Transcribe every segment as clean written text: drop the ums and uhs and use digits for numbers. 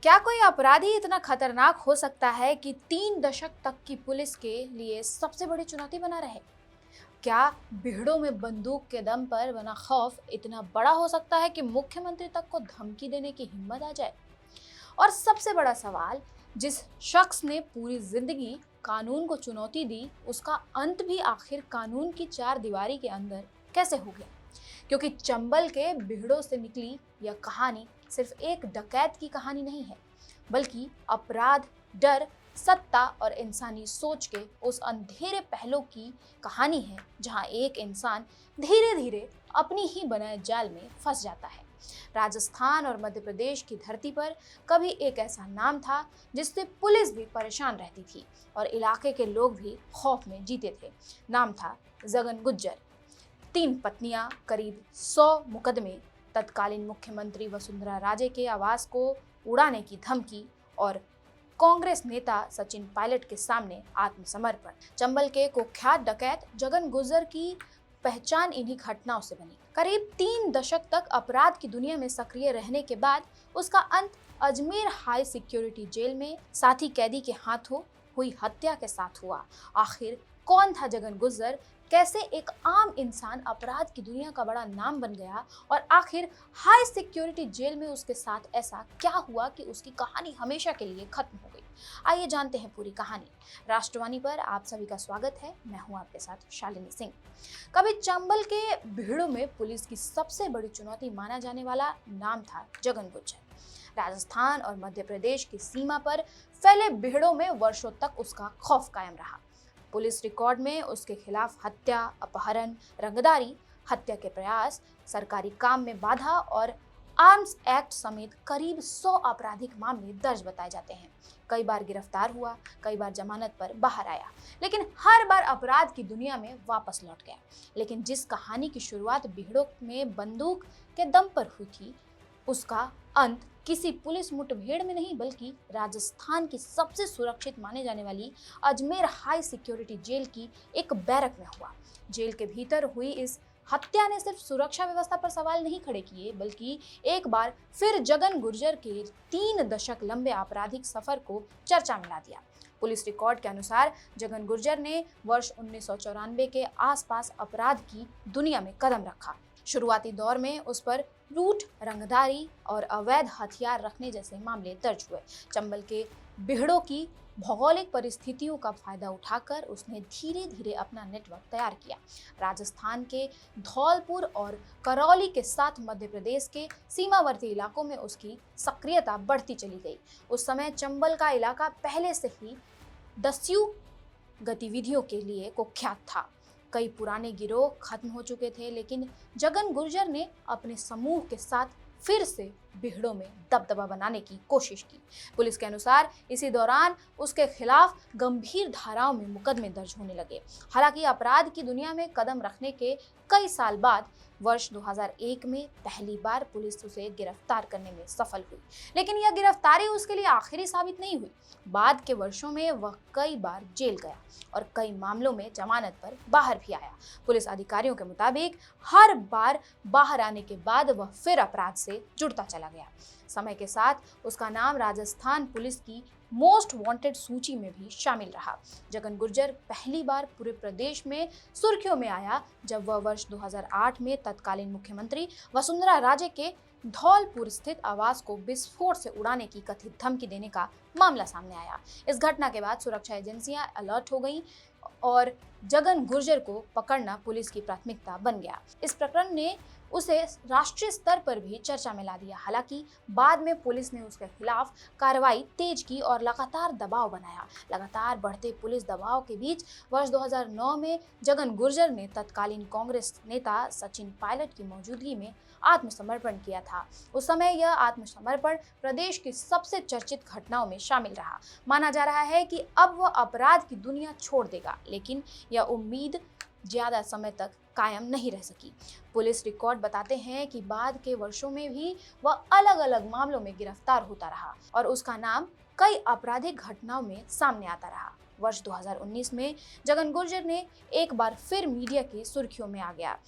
क्या कोई अपराधी इतना खतरनाक हो सकता है कि 3 दशक तक की पुलिस के लिए सबसे बड़ी चुनौती बना रहे? क्या भीड़ों में बंदूक के दम पर बना खौफ इतना बड़ा हो सकता है कि मुख्यमंत्री तक को धमकी देने की हिम्मत आ जाए? और सबसे बड़ा सवाल, जिस शख्स ने पूरी जिंदगी कानून को चुनौती दी, उसका अंत भी आखिर कानून की चार दीवारी के अंदर कैसे हो गया? क्योंकि चंबल के बिहड़ों से निकली यह कहानी सिर्फ एक डकैत की कहानी नहीं है, बल्कि अपराध, डर, सत्ता और इंसानी सोच के उस अंधेरे पहलू की कहानी है जहां एक इंसान धीरे धीरे अपनी ही बनाए जाल में फंस जाता है। राजस्थान और मध्य प्रदेश की धरती पर कभी एक ऐसा नाम था जिससे पुलिस भी परेशान रहती थी और इलाके के लोग भी खौफ में जीते थे। नाम था जगन गुज्जर। 3 पत्नियां, करीब 100 मुकदमे, तत्कालीन मुख्यमंत्री वसुंधरा राजे के आवास को उड़ाने की धमकी और कांग्रेस नेता सचिन पायलट के सामने आत्मसमर्पण। चंबल के कुख्यात डकैत जगन गुज्जर की पहचान इन्हीं घटनाओं से बनी। करीब 3 दशक तक अपराध की दुनिया में सक्रिय रहने के बाद उसका अंत अजमेर हाई सिक्योरिटी जेल में साथी कैदी के हाथों हुई हत्या के साथ हुआ। आखिर कौन था जगन गुज्जर? कैसे एक आम इंसान अपराध की दुनिया का बड़ा नाम बन गया? और आखिर हाई सिक्योरिटी जेल में उसके साथ ऐसा क्या हुआ कि उसकी कहानी हमेशा के लिए खत्म हो गई? आइए जानते हैं पूरी कहानी। राष्ट्रवाणी पर आप सभी का स्वागत है। मैं हूं आपके साथ शालिनी सिंह। कभी चंबल के भीड़ों में पुलिस की सबसे बड़ी चुनौती माना जाने वाला नाम था जगन गुज्जर। राजस्थान और मध्य प्रदेश की सीमा पर फैले भीड़ों में वर्षों तक उसका खौफ कायम रहा। पुलिस रिकॉर्ड में उसके खिलाफ हत्या, अपहरण, रंगदारी, हत्या के प्रयास, सरकारी काम में बाधा और आर्म्स एक्ट समेत करीब 100 आपराधिक मामले दर्ज बताए जाते हैं। कई बार गिरफ्तार हुआ, कई बार जमानत पर बाहर आया, लेकिन हर बार अपराध की दुनिया में वापस लौट गया। लेकिन जिस कहानी की शुरुआत भीड़ों में बंदूक के दम पर हुई थी, उसका अंत किसी पुलिस मुठभेड़ में नहीं, बल्कि राजस्थान की सबसे सुरक्षित माने जाने वाली अजमेर हाई सिक्योरिटी जेल की एक बैरक में हुआ। जेल के भीतर हुई इस हत्या ने सिर्फ सुरक्षा व्यवस्था पर सवाल नहीं खड़े किए, बल्कि एक बार फिर जगन गुर्जर के 3 दशक लंबे आपराधिक सफर को चर्चा में ला दिया। पुलिस रिकॉर्ड के अनुसार जगन गुर्जर ने वर्ष 1994 के आसपास अपराध की दुनिया में कदम रखा। शुरुआती दौर में उस पर लूट, रंगदारी और अवैध हथियार रखने जैसे मामले दर्ज हुए। चंबल के बिहड़ों की भौगोलिक परिस्थितियों का फायदा उठाकर उसने धीरे धीरे अपना नेटवर्क तैयार किया। राजस्थान के धौलपुर और करौली के साथ मध्य प्रदेश के सीमावर्ती इलाकों में उसकी सक्रियता बढ़ती चली गई। उस समय चंबल का इलाका पहले से ही दस्यु गतिविधियों के लिए कुख्यात था। कई पुराने गिरोह खत्म हो चुके थे, लेकिन जगन गुर्जर ने अपने समूह के साथ फिर से बिहड़ों में दबदबा बनाने की कोशिश की। पुलिस के अनुसार इसी दौरान उसके खिलाफ गंभीर धाराओं में मुकदमे दर्ज होने लगे। हालांकि अपराध की दुनिया में कदम रखने के कई साल बाद वर्ष 2001 में पहली बार पुलिस उसे गिरफ्तार करने में सफल हुई, लेकिन यह गिरफ्तारी उसके लिए आखिरी साबित नहीं हुई। बाद के वर्षों में वह कई बार जेल गया और कई मामलों में जमानत पर बाहर भी आया। पुलिस अधिकारियों के मुताबिक हर बार बाहर आने के बाद वह फिर अपराध से जुड़ता चला गया। समय के साथ उसका नाम राजस्थान पुलिस की मोस्ट वांटेड सूची में भी शामिल रहा। जगन गुर्जर पहली बार पूरे प्रदेश में सुर्खियों में आया जब वह वर्ष 2008 में तत्कालीन मुख्यमंत्री वसुंधरा राजे के धौलपुर स्थित आवास को विस्फोट से उड़ाने की कथित धमकी देने का मामला सामने आया। इस घटना के बाद सुरक्षा एजेंसियां अलर्ट हो गईं और जगन गुर्जर को पकड़ना पुलिस की प्राथमिकता बन गया। इस प्रकरण ने उसे राष्ट्रीय स्तर पर भी चर्चा में ला दिया। हालांकि बाद में पुलिस ने उसके खिलाफ कार्रवाई तेज की और लगातार दबाव बनाया। लगातार बढ़ते पुलिस दबाव के बीच वर्ष 2009 में जगन गुर्जर ने तत्कालीन कांग्रेस नेता सचिन पायलट की मौजूदगी में आत्मसमर्पण किया था। उस समय यह आत्मसमर्पण प्रदेश की सबसे चर्चित घटनाओं में शामिल रहा। माना जा रहा है कि अब वह अपराध की दुनिया छोड़ देगा, लेकिन यह उम्मीद ज्यादा समय तक कायम नहीं रह सकी। पुलिस रिकॉर्ड बताते हैं कि बाद के वर्षों में भी वह अलग अलग मामलों में गिरफ्तार होता रहा और उसका नाम कई आपराधिक घटनाओं में सामने आता रहा। वर्ष 2019 में जगन गुर्जर ने एक बार फिर मीडिया की सुर्खियों में आ गया।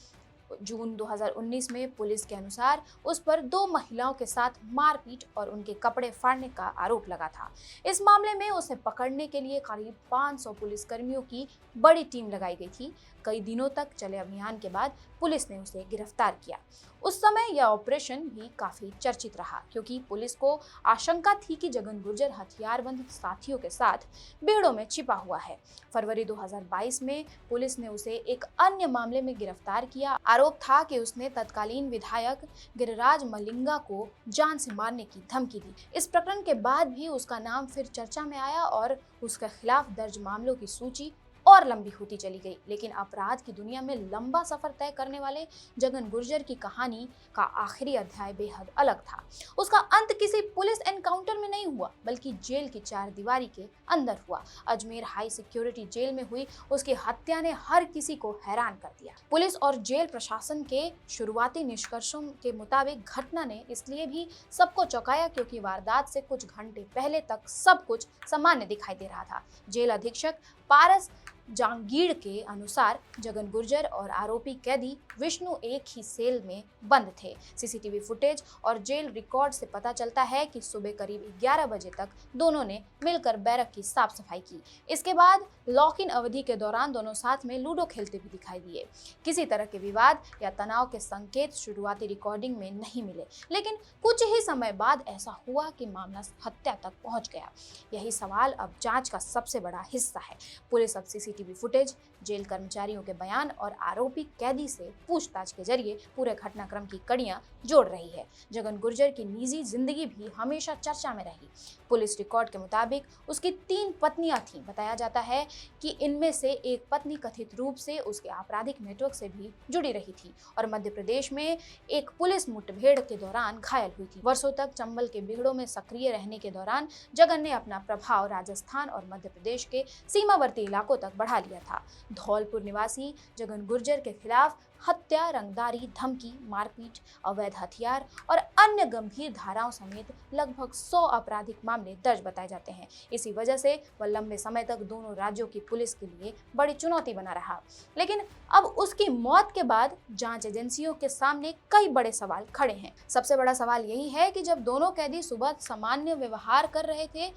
जून 2019 में पुलिस के अनुसार उस पर 2 महिलाओं के साथ मारपीट और उनके कपड़े फाड़ने का आरोप लगा था। इस मामले में उसे पकड़ने के लिए करीब 500 पुलिसकर्मियों की बड़ी टीम लगाई गई थी। कई दिनों तक चले अभियान के बाद पुलिस ने उसे गिरफ्तार किया। उस समय यह ऑपरेशन भी काफी चर्चित रहा, क्योंकि पुलिस को आशंका थी कि जगन गुर्जर हथियारबंद साथियों के साथ भीड़ों में छिपा हुआ है। फरवरी 2022 में पुलिस ने उसे एक अन्य मामले में गिरफ्तार किया। आरोप था कि उसने तत्कालीन विधायक गिरिराज मलिंगा को जान से मारने की धमकी दी। इस प्रकरण के बाद भी उसका नाम फिर चर्चा में आया और उसके खिलाफ दर्ज मामलों की सूची और लंबी होती चली गई। लेकिन अपराध की दुनिया में लंबा सफर तय करने वाले जगन गुर्जर की कहानी का आखिरी अध्याय बेहद अलग था। उसका अंत किसी पुलिस एनकाउंटर में नहीं हुआ, बल्कि जेल की चार दीवारी के अंदर हुआ। अजमेर हाई सिक्योरिटी जेल में हुई उसकी हत्या ने हर किसी को हैरान कर दिया। पुलिस और जेल प्रशासन के शुरुआती निष्कर्षों के मुताबिक घटना ने इसलिए भी सबको चौंकाया क्योंकि वारदात से कुछ घंटे पहले तक सब कुछ सामान्य दिखाई दे रहा था। जेल अधीक्षक पारस जांगीड़ के अनुसार जगन गुर्जर और आरोपी कैदी विष्णु एक ही सेल में बंद थे। सीसीटीवी फुटेज और जेल रिकॉर्ड से पता चलता है कि सुबह करीब 11 बजे तक दोनों ने मिलकर बैरक की साफ सफाई की। इसके बाद लॉक इन अवधि के दौरान दोनों साथ में लूडो खेलते भी दिखाई दिए। किसी तरह के विवाद या तनाव के संकेत शुरुआती रिकॉर्डिंग में नहीं मिले, लेकिन कुछ ही समय बाद ऐसा हुआ कि मामला हत्या तक पहुंच गया। यही सवाल अब जांच का सबसे बड़ा हिस्सा है। पुलिस अब सीसीटीवी फुटेज, जेल कर्मचारियों के बयान और आरोपी कैदी से पूछताछ के जरिए पूरे घटनाक्रम की कड़ियां जोड़ रही है। जगन गुर्जर की निजी जिंदगी भी हमेशा चर्चा में रही। पुलिस रिकॉर्ड के मुताबिक उसकी 3 पत्नियां थीं। बताया जाता है कि इनमें से एक पत्नी कथित रूप से उसके आपराधिक नेटवर्क से भी जुड़ी रही थी और मध्य प्रदेश में एक पुलिस मुठभेड़ के दौरान घायल हुई थी। वर्षों तक चंबल के भीड़ों में सक्रिय रहने के दौरान जगन ने अपना प्रभाव राजस्थान और मध्य प्रदेश के सीमावर्ती इलाकों तक बढ़ा लिया था। धौलपुर निवासी जगन गुर्जर के खिलाफ हत्या, रंगदारी, धमकी, मारपीट, अवैध हथियार और अन्य गंभीर धाराओं समेत लगभग 100 आपराधिक मामले दर्ज बताए जाते हैं। इसी वजह से वह लंबे समय तक दोनों राज्यों की पुलिस के लिए बड़ी चुनौती बना रहा। लेकिन अब उसकी मौत के बाद जांच एजेंसियों के सामने कई बड़े सवाल खड़े हैं। सबसे बड़ा सवाल यही है कि जब दोनों कैदी सुबह सामान्य व्यवहार कर रहे थे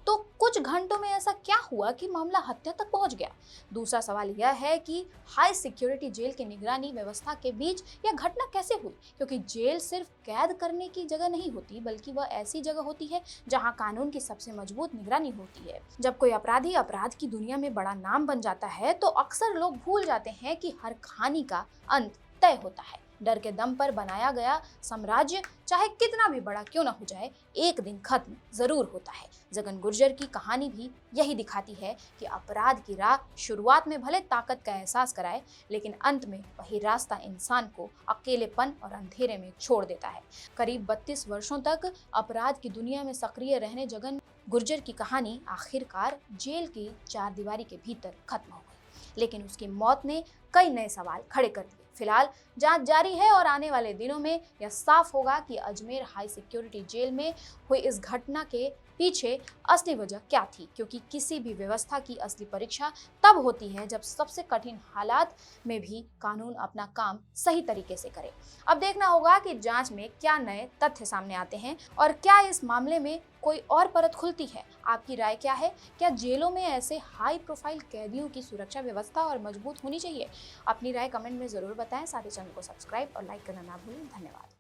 तो कुछ घंटों में ऐसा क्या हुआ कि मामला हत्या तक पहुंच गया। दूसरा सवाल यह है कि हाई सिक्योरिटी जेल की निगरानी व्यवस्था के बीच यह घटना कैसे हुई, क्योंकि जेल सिर्फ कैद करने की जगह नहीं होती, बल्कि वह ऐसी जगह होती है जहां कानून की सबसे मजबूत निगरानी होती है। जब कोई अपराधी अपराध की दुनिया में बड़ा नाम बन जाता है तो अक्सर लोग भूल जाते हैं कि हर कहानी का अंत तय होता है। डर के दम पर बनाया गया साम्राज्य चाहे कितना भी बड़ा क्यों ना हो जाए, एक दिन खत्म जरूर होता है। जगन गुर्जर की कहानी भी यही दिखाती है कि अपराध की राह शुरुआत में भले ताकत का एहसास कराए, लेकिन अंत में वही रास्ता इंसान को अकेलेपन और अंधेरे में छोड़ देता है। करीब 32 वर्षों तक अपराध की दुनिया में सक्रिय रहने जगन गुर्जर की कहानी आखिरकार जेल की चार दीवारी के भीतर खत्म हो गई, लेकिन उसकी मौत ने कई नए सवाल खड़े कर दिए। फिलहाल जांच जारी है और आने वाले दिनों में यह साफ होगा कि अजमेर हाई सिक्योरिटी जेल में हुई इस घटना के पीछे असली वजह क्या थी, क्योंकि किसी भी व्यवस्था की असली परीक्षा तब होती है जब सबसे कठिन हालात में भी कानून अपना काम सही तरीके से करे। अब देखना होगा कि जांच में क्या नए तथ्य सामने आते हैं और क्या इस मामले में कोई और परत खुलती है। आपकी राय क्या है? क्या जेलों में ऐसे हाई प्रोफाइल कैदियों की सुरक्षा व्यवस्था और मजबूत होनी चाहिए? अपनी राय कमेंट में जरूर बताएं। साथ ही चैनल को सब्सक्राइब और लाइक करना ना भूलें। धन्यवाद।